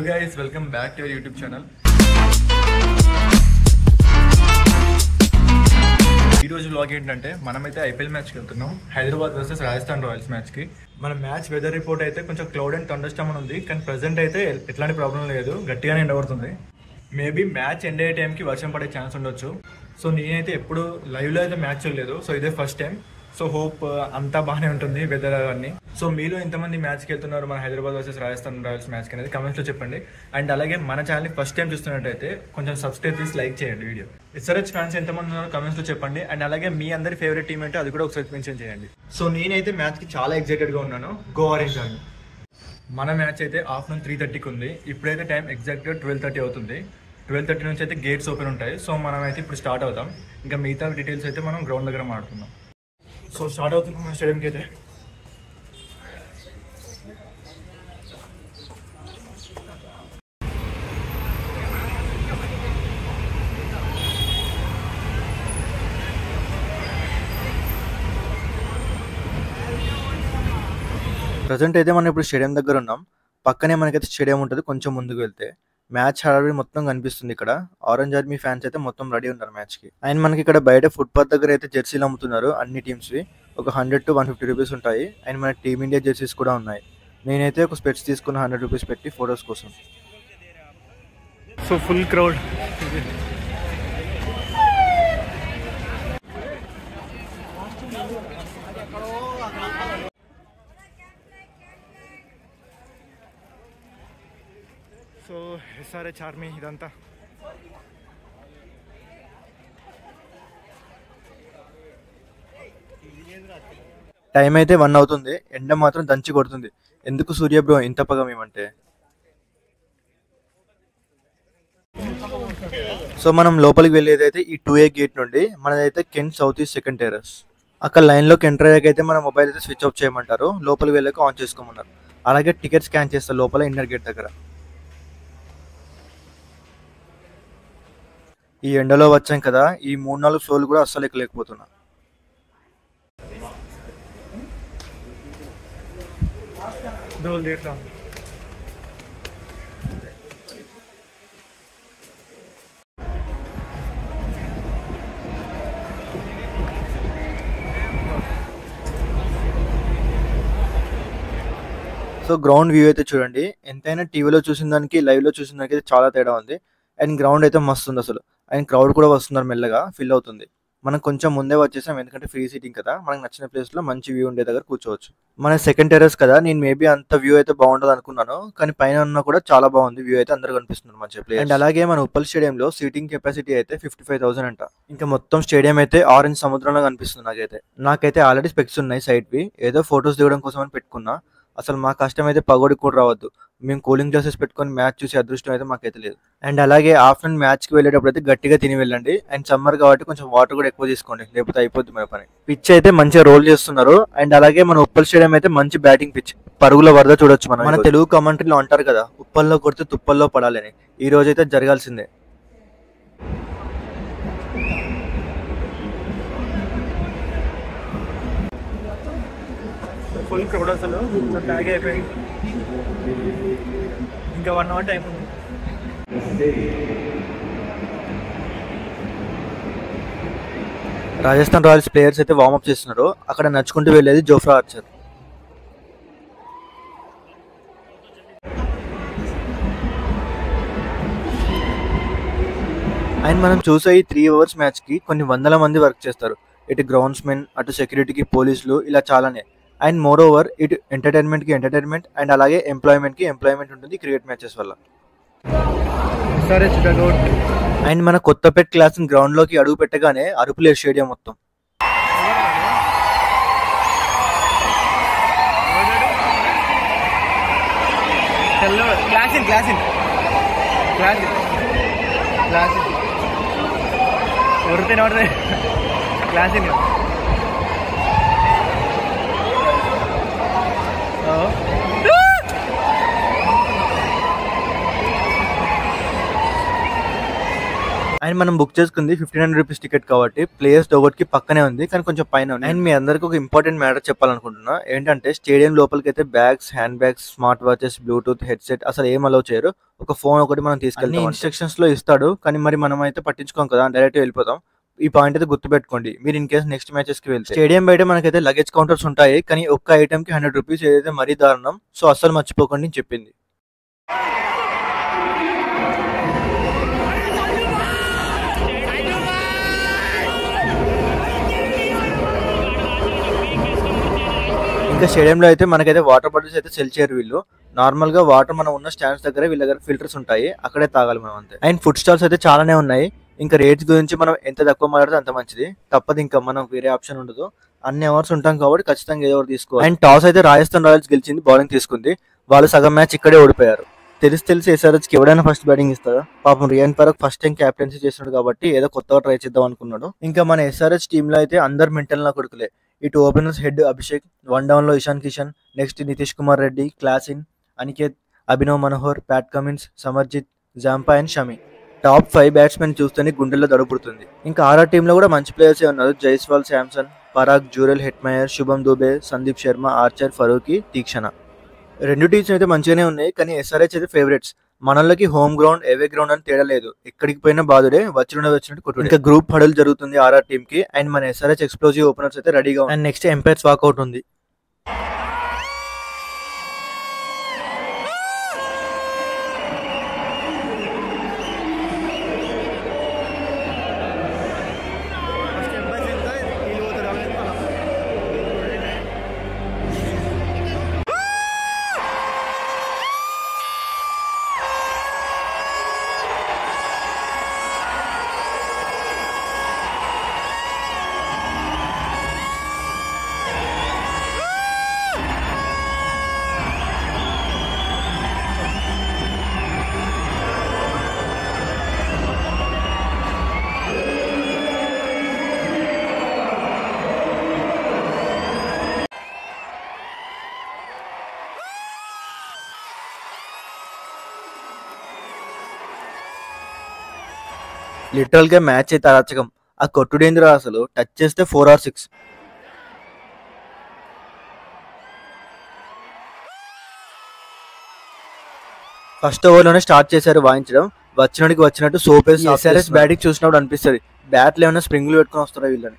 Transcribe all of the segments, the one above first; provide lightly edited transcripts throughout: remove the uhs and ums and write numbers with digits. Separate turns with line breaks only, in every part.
guys, welcome back to our YouTube channel. ఈ రోజు vlog ఏంటంటే మనమైతే ఐపీఎల్ మ్యాచ్కి వెళ్తున్నాం. హైదరాబాద్ వర్సెస్ రాజస్థాన్ రాయల్స్ మ్యాచ్కి. మన మ్యాచ్ వెదర్ రిపోర్ట్ అయితే కొంచెం క్లౌడ్ అండ్ థండర్ స్టార్మ్ అని ఉంది, కానీ ప్రెసెంట్ అయితే ఎట్లాంటి ప్రాబ్లం లేదు, గట్టిగానే ఎండబడుతుంది. మేబీ మ్యాచ్ ఎండ్ అయ్యే టైంకి వర్షం పడే ఛాన్స్ ఉండొచ్చు. సో నేనైతే ఎప్పుడు లైవ్లో అయితే మ్యాచ్ చూడలేదు, సో ఇదే ఫస్ట్ టైం. సో హోప్ అంతా బాగానే ఉంటుంది వెదర్ అవన్నీ. సో మీలో ఎంతమంది మ్యాచ్కి వెళ్తున్నారు మన హైదరాబాద్ వర్సెస్ రాజస్థాన్ రాయల్స్ మ్యాచ్కి అనేది కమెంట్స్లో చెప్పండి. అండ్ అలాగే మన ఛానల్ని ఫస్ట్ టైం చూస్తున్నట్టయితే కొంచెం సబ్స్క్రైబ్ చేసి లైక్ చేయండి వీడియో. ఎస్ఆర్హెచ్ ఫ్యాన్స్ ఎంతమంది ఉన్నారో కమెంట్స్లో చెప్పండి. అండ్ అలాగే మీ అందరి ఫేవరెట్ టీం అంటే అది కూడా ఒకసారి మెన్షన్ చేయండి. సో నేనైతే మ్యాచ్కి చాలా ఎక్సైటెడ్గా ఉన్నాను. గో ఆరెంజ్ అని. మన మ్యాచ్ అయితే ఆఫ్టర్నూన్ 3:30కి ఉంది. ఇప్పుడైతే టైం ఎగ్జాక్ట్గా 12:30 అవుతుంది. 12:30 నుంచి అయితే గేట్స్ ఓపెన్ ఉంటాయి. సో మనం అయితే ఇప్పుడు స్టార్ట్ అవుతాం. ఇంకా మిగతా డీటెయిల్స్ అయితే మనం గ్రౌండ్ దగ్గర మాట్లాడుకుందాం. సో స్టార్ట్ అవుతుంది మన స్టేడియంకి అయితే. ప్రజెంట్ అయితే మనం ఇప్పుడు స్టేడియం దగ్గర ఉన్నాం. పక్కనే మనకైతే స్టేడియం ఉంటుంది. కొంచెం ముందుకు వెళ్తే మ్యాచ్ హడావిడి మొత్తం కనిపిస్తుంది. ఇక్కడ ఆరెంజ్ ఆర్మీ ఫ్యాన్స్ అయితే మొత్తం రెడీ ఉన్నారు మ్యాచ్కి. అండ్ మనకి ఇక్కడ బయట ఫుట్పాత్ దగ్గర అయితే జెర్సీలు అమ్ముతున్నారు. అన్ని టీమ్స్వి ఒక 100 to 150 రూపీస్ ఉంటాయి. అండ్ మన టీమిండియా జెర్సీస్ కూడా ఉన్నాయి. నేనైతే ఒక స్పెట్స్ తీసుకున్న 100 రూపీస్ పెట్టి ఫొటోస్ కోసం. So full crowd. So SRH army ఇదంతా. టైం అయితే 1 అవుతుంది. ఎండ మాత్రం దంచి కొడుతుంది. ఎందుకు సూర్య బ్రో ఇంత పగ మేమంటే. సో మనం లోపలికి వెళ్ళేదైతే ఈ 2A గేట్ నుండి. మనదైతే Kent south east second terrace. అక్కడ లైన్లోకి ఎంటర్ అయ్యాకైతే మన మొబైల్ అయితే స్విచ్ ఆఫ్ చేయమంటారు. లోపలికి వెళ్ళాక ఆన్ చేసుకోమన్నారు. అలాగే టికెట్ స్కాన్ చేస్తారు లోపల ఇన్నర్ గేట్ దగ్గర. ఈ ఎండలో వచ్చాం కదా, ఈ 3-4 ఫ్లోర్లు కూడా అస్సలు ఎక్కలేకపోతున్నా. సో గ్రౌండ్ వ్యూ అయితే చూడండి. ఎంతైనా టీవీలో చూసిన దానికి లైవ్లో చూసిన దానికి అయితే చాలా తేడా ఉంది. అండ్ గ్రౌండ్ అయితే మస్తు ఉంది అసలు. అండ్ క్రౌడ్ కూడా వస్తున్నారు, మెల్లగా ఫిల్ అవుతుంది. మనం కొంచెం ముందే వచ్చేసాం, ఎందుకంటే ఫ్రీ సీటింగ్ కదా. మనకు నచ్చిన ప్లేస్లో మంచి వ్యూ ఉండే దగ్గర కూర్చోవచ్చు. మన సెకండ్ టెర్రస్ కదా, నేను మేబీ అంత వ్యూ అయితే బాగుంటుంది అనుకున్నాను, కానీ పైన ఉన్న కూడా చాలా బాగుంది వ్యూ అయితే. అందరూ కనిపిస్తున్నారు మంచి ప్లేస్. అండ్ అలాగే మన ఉప్పల్ స్టేడియంలో సీటింగ్ కెపాసిటీ అయితే 55,000 అంట. ఇంకా మొత్తం స్టేడియం అయితే ఆరెంజ్ సముద్రంలో కనిపిస్తుంది. నాకైతే ఆల్రెడీ స్పెక్స్ ఉన్నాయి సైడ్వి. ఏదో ఫొటోస్ దిగడం కోసం అని పెట్టుకున్నా. అసలు మా కష్టం అయితే పగోడికి కూడా రావద్దు. మేము కూలింగ్ గ్లాసెస్ పెట్టుకొని మ్యాచ్ చూసే అదృష్టం అయితే మాకైతే లేదు. అండ్ అలాగే ఆఫ్టర్నూన్ మ్యాచ్కి వెళ్ళేటప్పుడు అయితే గట్టిగా తిని వెళ్ళండి. అండ్ సమ్మర్ కాబట్టి కొంచెం వాటర్ కూడా ఎక్కువ తీసుకోండి, లేకపోతే అయిపోద్ది మన పని. పిచ్ అయితే మంచిగా రోల్ చేస్తున్నారు. అండ్ అలాగే మన ఉప్పల్ స్టేడియం అయితే మంచి బ్యాటింగ్ పిచ్. పరుగుల వరద చూడొచ్చు మనం. మన తెలుగు కమెంటరీలో అంటారు కదా, ఉప్పల్లో కొడితే తుప్పల్లో పడాలని. ఈ రోజు అయితే జరగాల్సిందే. ఫుల్ క్రౌడ్ అసలు ట్యాగ్ అయిపోయింది. ఇంకా 1 hour టైం ఉంది. రాజస్థాన్ రాయల్స్ ప్లేయర్స్ అయితే వార్మప్ చేస్తున్నారు. అక్కడ నడుచుకుంటూ వెళ్ళేది జోఫ్రా ఆర్చర్. అండ్ మనం చూసే ఈ 3 hours మ్యాచ్కి కొన్ని వందల మంది వర్క్ చేస్తారు. ఇటు గ్రౌండ్స్మెన్, అటు సెక్యూరిటీకి పోలీసులు, ఇలా చాలానే. అండ్ మోర్ ఓవర్ ఇటు ఎంటర్టైన్మెంట్కి ఎంటర్టైన్మెంట్, అండ్ అలాగే ఎంప్లాయ్మెంట్కి ఎంప్లాయ్మెంట్ ఉంటుంది క్రికెట్ మ్యాచెస్ వల్ల. అండ్ మన కొత్తపేట్ క్లాస్ గ్రౌండ్లోకి అడుగు పెట్టగానే అరుపులే స్టేడియం మొత్తం. అండ్ మనం బుక్ చేసుకుంది 1500 రూపీస్ టికెట్ కాబట్టి ప్లేయర్స్ ఒకటికి పక్కనే ఉంది, కానీ కొంచెం పైన ఉంది. అండ్ మీ అందరికి ఒక ఇంపార్టెంట్ మ్యాటర్ చెప్పాలనుకుంటున్నా, ఏంటంటే స్టేడియం లోపలికి అయితే bags, hand bags, smart watches, Bluetooth headset అసలు ఏం అలౌ చేయరు. ఒక ఫోన్ ఒకటి మనం తీసుకెళ్తాం, ఇన్స్ట్రక్షన్స్ లో ఇస్తాడు, కానీ మరి మనం అయితే పట్టించుకోం కదా, డైరెక్ట్ వెళ్ళిపోతాం. ఈ పాయింట్ అయితే గుర్తుపెట్టుకోండి మీరు ఇన్ కేసు నెక్స్ట్ మ్యాచెస్ కి వెళ్తే. స్టేడియం బయట మనకైతే లగేజ్ కౌంటర్స్ ఉంటాయి, కానీ ఒక్క ఐటమ్ కి 100 రూపీస్ ఏదైతే మరీ దారుణం. సో అస్సలు మర్చిపోకండి చెప్పింది. ఇంకా స్టేడియంలో అయితే మనకైతే వాటర్ బాటిల్స్ అయితే సెల్ చేయరు వీళ్ళు. నార్మల్ గా వాటర్ మనం ఉన్న స్టాండ్స్ దగ్గర వీళ్ళ దగ్గర ఫిల్టర్స్ ఉంటాయి, అక్కడే తాగాలి మనం అంతే. అండ్ ఫుడ్ స్టాల్స్ అయితే చాలానే ఉన్నాయి. ఇంకా రేట్స్ గురించి మనం ఎంత తక్కువ మాట్లాడితే అంత మంచిది, తప్పదు, ఇంకా మనం వేరే ఆప్షన్ ఉండదు. అన్ని అవర్స్ ఉంటాం కాబట్టి ఖచ్చితంగా ఏదో ఒకటి తీసుకోవాలి. అండ్ టాస్ అయితే రాజస్థాన్ రాయల్స్ గెలిచింది, బౌలింగ్ తీసుకుంది. వాళ్ళు సగం మ్యాచ్ ఇక్కడే ఓడిపోయారు. తెలిసి ఎస్ఆర్హెచ్ కి ఎవడైనా ఫస్ట్ బ్యాటింగ్ ఇస్తారా? పాపం Riyan Parag first time captaincy చేస్తున్నాడు కాబట్టి ఏదో కొత్తగా ట్రై చేద్దాం అనుకున్నాడు. ఇంకా మన ఎస్ఆర్హెచ్ టీమ్ లో అయితే అందరు మెంటల్ నా కొడుకులే. ఇటు ఓపెనర్స్ హెడ్ అభిషేక్, 1 డౌన్ లో Ishan Kishan, next Nitish Kumar Reddy, Klaasen, Aniket, Abhinav Manohar, Pat Cummins, Simarjeet, Zampa and Shami. Top 5 batsmen చూస్తేనే గుండెల్లో దడుపుడుతుంది. ఇంకా ఆర్ఆర్ టీంలో కూడా మంచి ప్లేయర్స్ ఉన్నారు. జైస్వాల్, శాంసన్, పరాగ్, జూరెల్, హెట్మయర్, శుభం దూబే, సందీప్ శర్మ, ఆర్చర్, ఫరూకీ, తీక్షణ. రెండు టీమ్స్ అయితే మంచిగానే ఉన్నాయి, కానీ ఎస్ఆర్హెచ్ అయితే ఫేవరెట్స్. మనోళ్ళకి హోమ్ గ్రౌండ్, ఎవే గ్రౌండ్ అని తేడా లేదు, ఎక్కడికి పోయినా బాధుడే, వచ్చినట్టు కొట్టు. ఇంకా గ్రూప్ హడల్ జరుగుతుంది ఆర్ఆర్ టీమ్ కి. అండ్ మన ఎస్ఆర్హెచ్ ఎక్స్ప్లోజివ్ ఓపెనర్స్ అయితే రెడీగా ఉంది. అండ్ నెక్స్ట్ ఎంపైర్స్ వాకౌట్ ఉంది. లిటరల్ గా మ్యాచ్ అయితే అరాచకం. ఆ కొట్టుడేందిరా అసలు, టచ్ చేస్తే 4 or 6. ఫస్ట్ ఓవర్ లోనే స్టార్ట్ చేశారు వాయించడం, వచ్చినట్టు సోపేసి. ఎస్ఆర్హెచ్ బ్యాటింగ్ చూసినప్పుడు అనిపిస్తుంది బ్యాట్లు ఏమైనా స్ప్రింగులు పెట్టుకుని వస్తారా వీళ్ళని.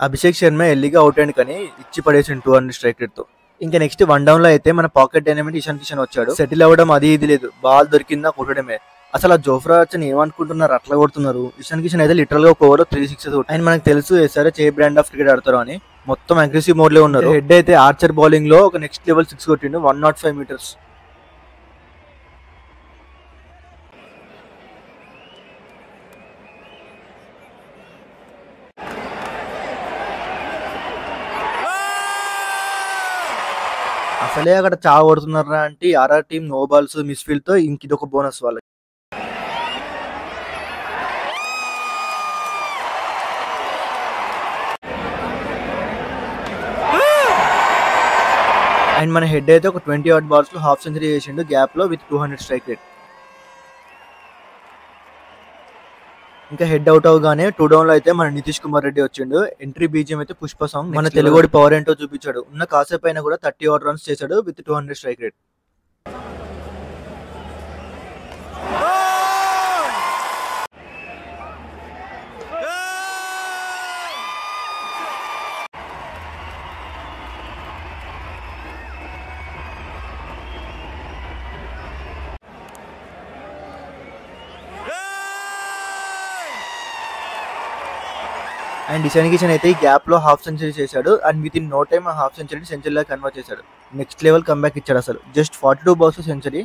అభిషేక్ శర్మ ఎల్లిగా అవుట్ అయ్యింది, కానీ ఇచ్చి పడేసింది 200 స్ట్రైక్ రేట్ తో. ఇంకా నెక్స్ట్ 1 డౌన్ లో అయితే మన పాకెట్ డైనమిట్ ఇషాన్ కిషన్ వచ్చాడు. సెటిల్ అవ్వడం అది ఇది లేదు, బాల్ దొరికిందా కొట్టడమే. అసలు ఆ జోఫ్రా వచ్చని ఏమనుకుంటున్నారు, అట్లా కొడుతున్నారు. ఇషాన్ కిషన్ అయితే లిటరల్ గా ఒక ఓవర్ 3 6 అండ్ మనకు తెలుసు SRH A brand of cricket ఆడతారు అని. మొత్తం అగ్రెసివ్ మోడ్ లో ఉన్నారు. హెడ్ అయితే ఆర్చర్ బౌలింగ్ లో ఒక నెక్స్ట్ లెవెల్ 6 కొట్టిండు, 105 meters. అసలే అక్కడ చావ కొడుతున్నారా అంటే RR team no balls misfield తో ఇంక ఇదొక బోనస్ వాళ్ళకి. అండ్ మన హెడ్ అయితే ఒక 20 odd balls లో హాఫ్ సెంచరీ చేసిండు గ్యాప్ లో విత్ 200 స్ట్రైక్ రేట్. ఇంకా హెడ్ అవుట్ అవగానే 2 డౌన్ లో అయితే మన నితీష్ కుమార్ రెడ్డి వచ్చిండు. ఎంట్రీ బీజియం అయితే పుష్ప సాంగ్. మన తెలుగుడి పవర్ ఏంటో చూపించాడు. ఉన్న కాసేపు అయినా కూడా 30 odd runs చేశాడు with 200 strike rate. And Ishan Kishan అయితే ఈ గ్యాప్లో హాఫ్ సెంచరీ చేశాడు and with in no time ఆ హాఫ్ సెంచరీ సెంచరీలా కన్వర్ట్ చేశాడు. నెక్స్ట్ లెవెల్ కంబ్యాక్ ఇచ్చాడు అసలు. Just 42 balls century.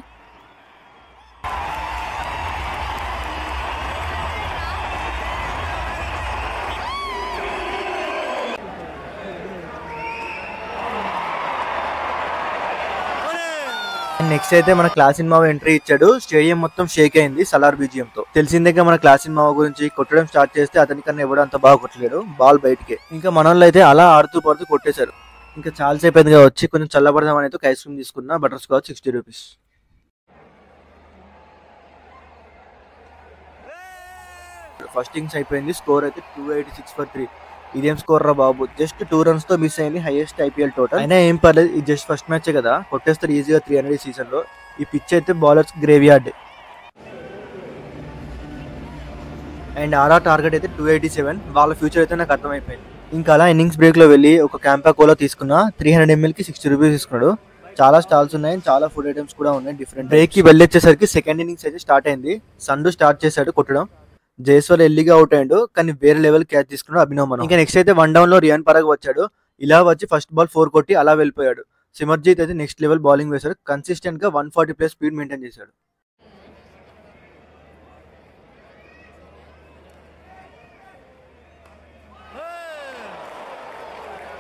నెక్స్ట్ అయితే మన క్లాసిన్ మావ ఎంట్రీ ఇచ్చాడు. స్టేడియం మొత్తం షేక్ అయింది సలార్ బీజిఎం తో. తెలిసిందే మన క్లాసిన్ మావ గురించి. కొట్టడం స్టార్ట్ చేస్తే అతనికన్నా ఎవడు అంత బాగా కొట్టలేడు, బాల్ బయటికే. ఇంకా మన వాళ్ళు అయితే అలా ఆడుతూ పడుతూ కొట్టేశారు. ఇంకా చాలా సేపు అయిందిగా వచ్చి కొంచెం చల్లబడదాం అనేది ఒక ఐస్ క్రీమ్ తీసుకున్నా. Butter scotch 60 rupees. First innings అయిపోయింది. స్కోర్ అయితే 286 for 3. ఇదేం స్కోర్ రా బాబు, జస్ట్ 2 runs తో మిస్ అయింది హైయెస్ట్ ఐపీఎల్ టోటల్. అయినా ఏం పర్లేదు, ఇది జస్ట్ ఫస్ట్ మ్యాచే కదా, కొట్టేస్తారు ఈజీగా 300 సీజన్ లో. ఈ పిచ్ అయితే bowlers graveyard. And RR target అయితే 287. వాళ్ళ ఫ్యూచర్ అయితే నాకు అర్థమైపోయింది. ఇంకా అలా ఇన్నింగ్స్ బ్రేక్ లో వెళ్ళి ఒక క్యాంపా కోలా తీసుకున్నా. 300 ml కి 60 rupees తీసుకున్నాడు. చాలా స్టాల్స్ ఉన్నాయి, చాలా ఫుడ్ ఐటమ్స్ కూడా ఉన్నాయి డిఫరెంట్. బ్రేక్ కి వెళ్ళొచ్చేసరికి సెకండ్ ఇన్నింగ్స్ అయితే స్టార్ట్ అయింది. సండు స్టార్ట్ చేశాడు కొట్టడం. జైస్వాల్ ఎల్లిగా అవుట్ అయ్యాడు, కానీ వేరే లెవెల్ క్యాచ్ తీసుకున్నాడు అభినవ్ మనం. ఇంకా నెక్స్ట్ అయితే 1 down లో రియాన్ పరాగ్ వచ్చాడు. ఇలా వచ్చి ఫస్ట్ బాల్ 4 కొట్టి అలా వెళ్ళిపోయాడు. సిమర్జీత్ అయితే నెక్స్ట్ లెవెల్ బౌలింగ్ వేశాడు. కన్సిస్టెంట్ గా 140+ స్పీడ్ మెయింటైన్ చేశాడు.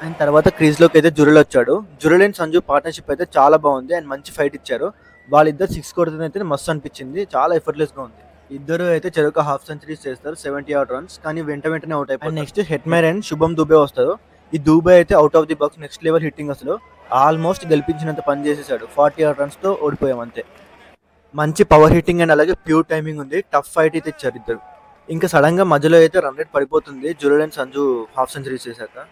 అండ్ తర్వాత క్రీజ్ లోకి అయితే జురెల్ వచ్చాడు. జురెల్ అండ్ సంజు పార్ట్నర్షిప్ అయితే చాలా బాగుంది అండ్ మంచి ఫైట్ ఇచ్చారు. వాళ్ళిద్దరు 6 కొడుతుందైతే మస్తు అనిపించింది, చాలా ఎఫర్ట్లెస్ గా ఉంది. ఇద్దరు అయితే చెరొక హాఫ్ సెంచరీస్ చేస్తారు, 70 runs, కానీ వెంటనే అవుట్ అయిపోయి. నెక్స్ట్ హెట్మేర్ అండ్ శుభం దుబే వస్తారు. ఈ దుబే అయితే out of the box next level hitting. అసలు ఆల్మోస్ట్ గెలిపించినంత పని చేసేసాడు. 48 runs తో ఓడిపోయాం అంతే. మంచి పవర్ హిట్టింగ్ అండ్ అలాగే ప్యూర్ టైమింగ్ ఉంది. టఫ్ ఫైట్ అయితే ఇచ్చారు ఇద్దరు. ఇంకా సడన్ గా మధ్యలో అయితే రన్ రేట్ పడిపోతుంది Jurel and Sanju half centuries చేశాక.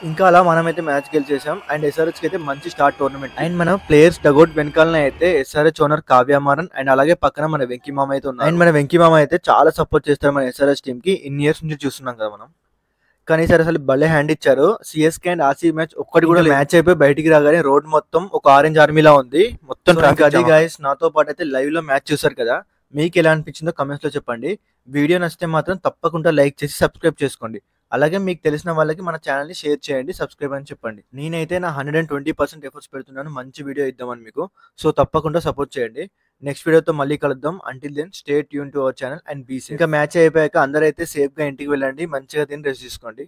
ఇంకా అలా మనమైతే మ్యాచ్ గెలిచేసాం అండ్ ఎస్ఆర్హెచ్ కి అయితే మంచి స్టార్ట్ టోర్నమెంట్. అండ్ మన ప్లేయర్స్ డగౌట్ వెనకాలనే అయితే SRH owner Kavya Maran and అలాగే పక్కన మన వెంకీ మామ అయితే ఉన్నారు. అండ్ మన వెంకీ మామ అయితే చాలా సపోర్ట్ చేస్తారు మన ఎస్ఆర్హెచ్ టీమ్ కి. ఇన్ని ఇయర్స్ నుంచి చూస్తున్నాం కదా మనం. కానీ సరే అసలు భలే హ్యాండ్ ఇచ్చారు. సిఎస్కే అండ్ ఆర్సీబీ మ్యాచ్ ఒక్కటి కూడా మ్యాచ్ అయిపోయి బయటికి రాగానే రోడ్ మొత్తం ఒక ఆరెంజ్ ఆర్మీలా ఉంది మొత్తం. అది గైస్ నాతో పాటు అయితే లైవ్ లో మ్యాచ్ చూసారు కదా, మీకు ఎలా అనిపించిందో కమెంట్స్ లో చెప్పండి. వీడియో నచ్చితే మాత్రం తప్పకుండా లైక్ చేసి సబ్స్క్రైబ్ చేసుకోండి. అలాగే మీకు తెలిసిన వాళ్ళకి మన ఛానల్ని షేర్ చేయండి, సబ్స్క్రైబ్ అని చెప్పండి. నేనైతే నా 120% ఎఫర్ట్స్ పెడుతున్నాను మంచి వీడియో ఇద్దామని మీకు. సో తప్పకుండా సపోర్ట్ చేయండి. నెక్స్ట్ వీడియోతో మళ్ళీ కలుద్దాం. Until then stay tuned to our channel and be safe. ఇంకా మ్యాచ్ అయిపోయాక అందరైతే సేఫ్ గా ఇంటికి వెళ్ళండి, మంచిగా తిని రెస్ట్ తీసుకోండి.